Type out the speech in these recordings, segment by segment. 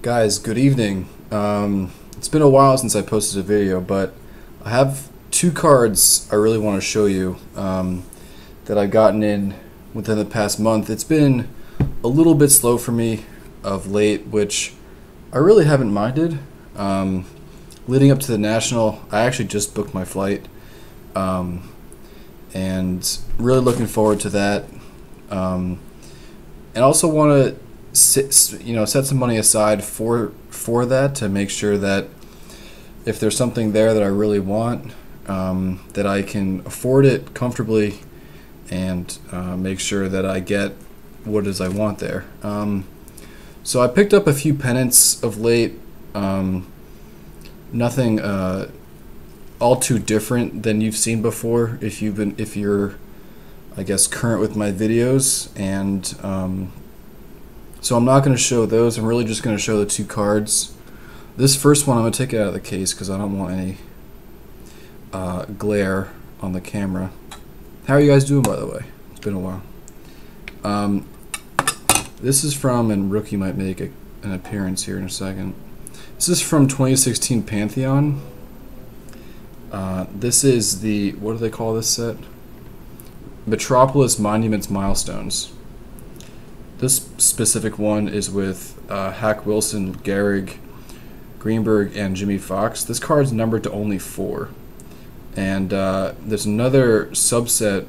Guys, good evening. It's been a while since I posted a video, but I have two cards I really want to show you that I've gotten in within the past month. It's been a little bit slow for me of late, which I really haven't minded. Leading up to the National, I actually just booked my flight, and really looking forward to that. And also want to set some money aside for that, to make sure that if there's something there that I really want, that I can afford it comfortably and make sure that I get what it is I want there. So I picked up a few pennants of late. Nothing all too different than you've seen before if you're I guess current with my videos, and so I'm not going to show those. I'm really just going to show the two cards. This first one I'm going to take it out of the case because I don't want any glare on the camera. How are you guys doing, by the way? It's been a while. This is from, and Rookie might make an appearance here in a second. This is from 2016 Pantheon. This is the, what do they call this set? Metropolis Monuments Milestones. This specific one is with Hack Wilson, Gehrig, Greenberg, and Jimmy Fox. This card's numbered to only 4. And there's another subset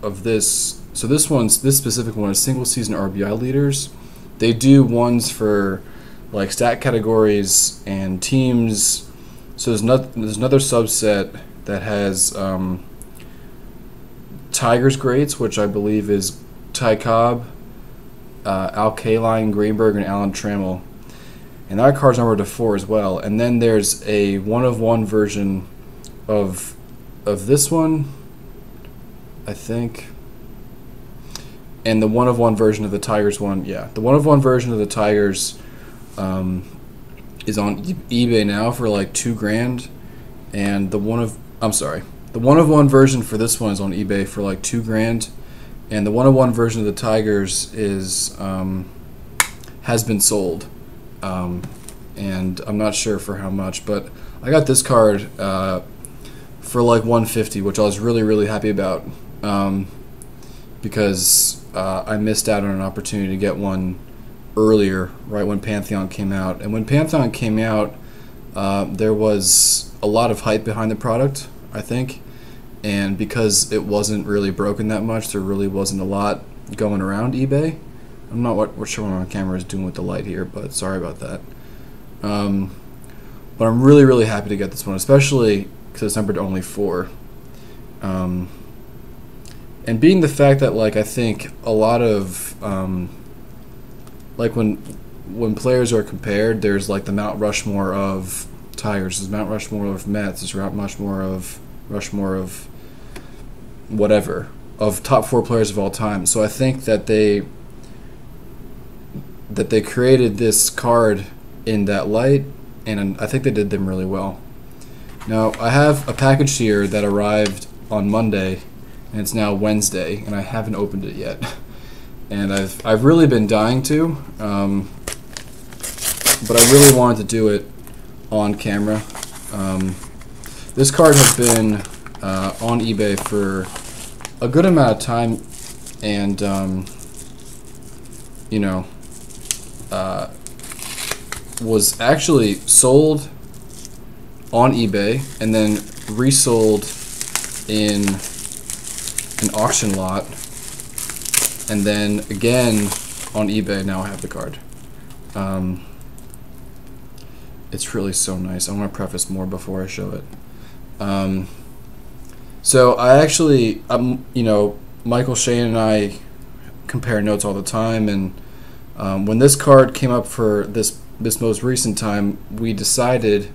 of this. So this specific one is single season RBI leaders. They do ones for like stat categories and teams. So there's another subset that has Tigers greats, which I believe is Ty Cobb, Al Kaline, Greenberg, and Alan Trammell, and that card's numbered to 4 as well. And then there's a 1-of-1 version of this one, I think, and the 1-of-1 version of the Tigers one. Yeah, the 1-of-1 version of the Tigers is on eBay now for like $2,000, and the 1-of-1 version for this one is on eBay for like $2,000. And the 1-of-1 version of the Tigers is has been sold, and I'm not sure for how much, but I got this card for like $150, which I was really happy about, because I missed out on an opportunity to get one earlier, right when Pantheon came out. And when Pantheon came out, there was a lot of hype behind the product, I think. And because it wasn't really broken that much, there really wasn't a lot going around eBay. I'm not sure what my camera is doing with the light here, but sorry about that. But I'm really happy to get this one, especially because it's numbered to only 4. And being the fact that, like, I think a lot of like when players are compared, there's like the Mount Rushmore of Tigers, there's Mount Rushmore of Mets, there's Mount Rushmore of whatever, of top 4 players of all time. So I think that they created this card in that light, and I think they did them really well. Now I have a package here that arrived on Monday, and it's now Wednesday, and I haven't opened it yet. And I've really been dying to, but I really wanted to do it on camera. This card has been on eBay for a good amount of time, and was actually sold on eBay and then resold in an auction lot, and then again on eBay. Now I have the card. It's really so nice. I want to preface more before I show it. So I actually, Michael Shane and I compare notes all the time, and when this card came up for this most recent time, we decided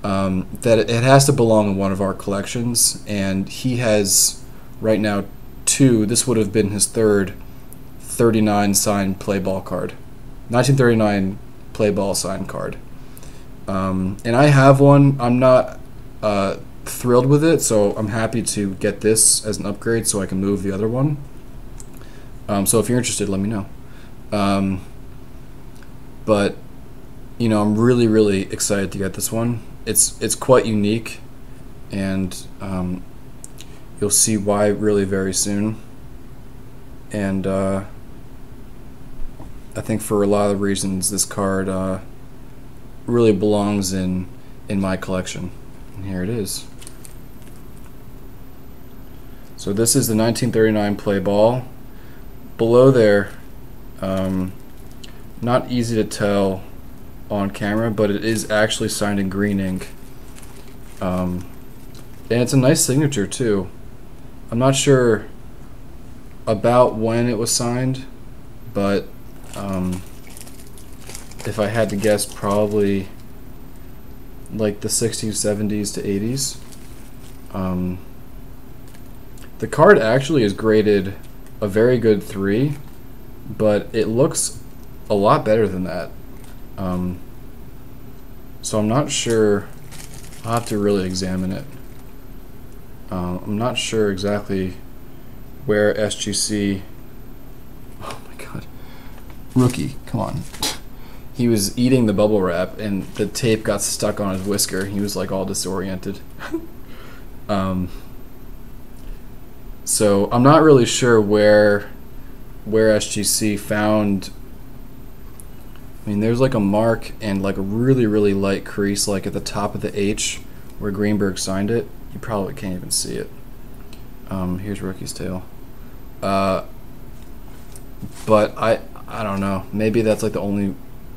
that it has to belong in one of our collections, and he has right now 2. This would have been his third 39 signed play ball card, 1939 play ball signed card. And I have one. I'm not thrilled with it, so I'm happy to get this as an upgrade so I can move the other one. So if you're interested, let me know. But I'm really excited to get this one. It's quite unique, and you'll see why really very soon. And I think for a lot of reasons, this card really belongs in my collection. And here it is. So this is the 1939 play ball. Below there, not easy to tell on camera, but it is actually signed in green ink. And it's a nice signature too. I'm not sure about when it was signed, but if I had to guess, probably like the 60s, 70s to 80s. The card actually is graded a very good 3, but it looks a lot better than that. So I'm not sure. I'll have to really examine it. I'm not sure exactly where SGC. Oh my god, rookie, come on. He was eating the bubble wrap and the tape got stuck on his whisker. He was like all disoriented. So I'm not really sure where SGC found. I mean, there's like a mark and like a really light crease, like at the top of the H where Greenberg signed it. You probably can't even see it. Here's rookie's tail. But I don't know. Maybe that's like the only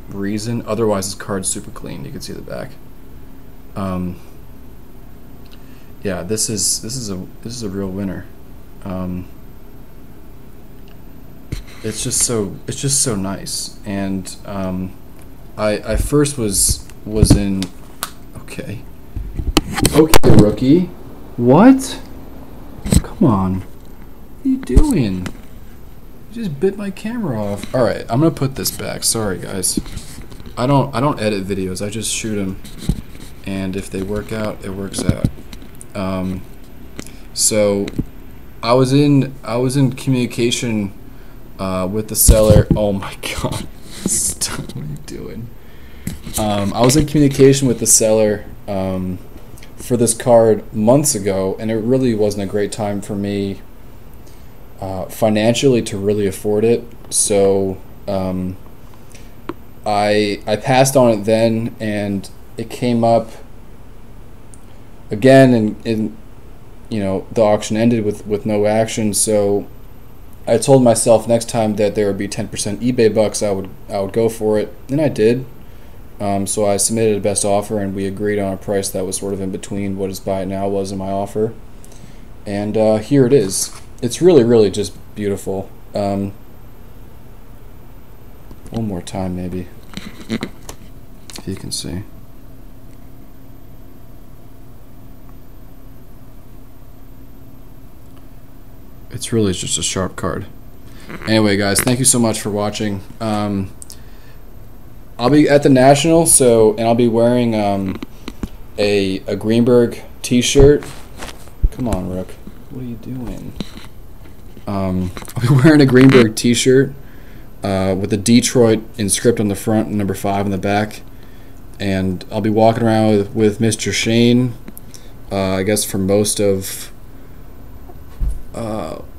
reason. Otherwise, this card's super clean. You can see the back. Yeah, this is a real winner. It's just so nice. And I first was in. Okay, rookie. What? Come on. What are you doing? You just bit my camera off. All right, I'm gonna put this back. Sorry, guys. I don't edit videos. I just shoot them, and if they work out, it works out. So I was in communication with the seller. Oh my god! Stop! What are you doing? I was in communication with the seller for this card months ago, and it really wasn't a great time for me financially to really afford it. So I passed on it then, and it came up again, and the auction ended with no action. So I told myself next time that there would be 10% eBay bucks, I would go for it, and I did. So I submitted a best offer, and we agreed on a price that was sort of in between what his buy it now was in my offer. And here it is. It's really just beautiful. One more time, maybe, if you can see. It's really just a sharp card. Anyway, guys, thank you so much for watching. I'll be at the National, and I'll be wearing a Greenberg T-shirt. Come on, Rook. What are you doing? I'll be wearing a Greenberg T-shirt with the Detroit inscript on the front and number 5 on the back, and I'll be walking around with Mr. Shane. I guess for most of,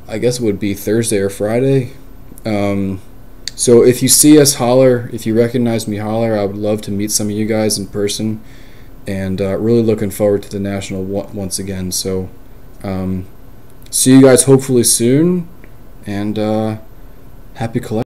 I guess it would be Thursday or Friday. So if you see us, holler. If you recognize me, holler. I would love to meet some of you guys in person, and really looking forward to the National once again. So see you guys hopefully soon, and happy collecting.